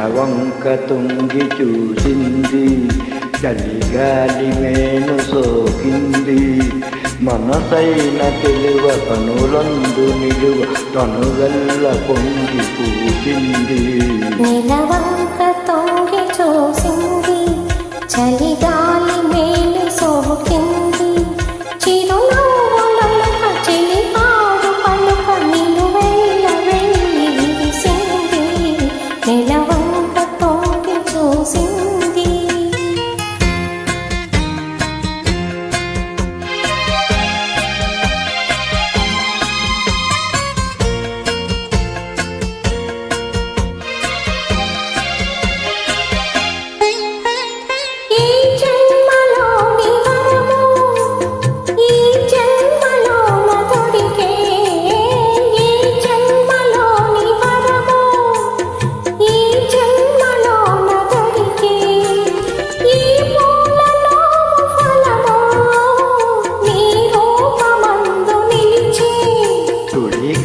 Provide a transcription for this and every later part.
నెలవంక తొంగి చూసింది, చలిగాలి మేను సోకింది. మనసైన తెలువ కనులందు నిలువ తనుగల్ల పొంగి పూచింది. నెలవంక తొంగి చూసింది, చలిగాలి మేలు సోకింది. చిరునవ్వులొలక చెలికాడు పలుక నిలువెల్ల వెళ్ళి విరిసింది. నెలవంక తొంగి చూసింది.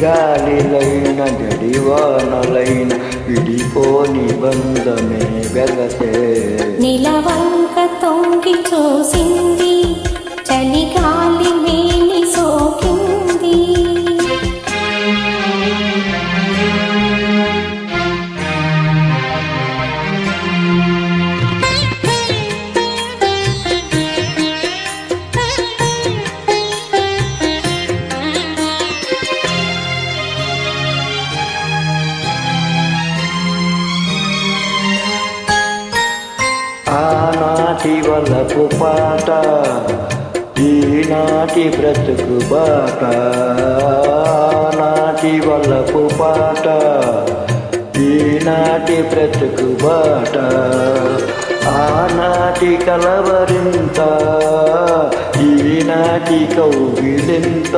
గాలిలైన జడివానలైన విడిపోని బంధమే వెలసే. నిలవంక తొంగి చూసింది, చలిగాలి మేని సోకింది. ఆనాటి వలపు పాట, ఈనాటి బ్రతుకు బాట. ఆనాటి వలపు పాట, ఈనాటి బ్రతుకు బాట. ఆనాటి కలవరింత, ఈనాటి కౌగిలింత.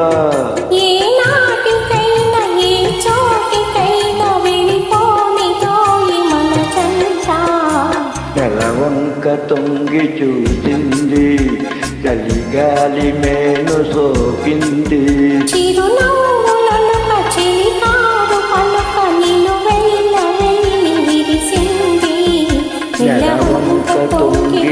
నెలవంక తొంగి చూసింది, చలిగాలి మేను సోకింది. చిరునవ్వులొలక చెలికాడు పలుక నిలువెల్ల వెళ్ళి విరిసింది. నెలవంక తొంగి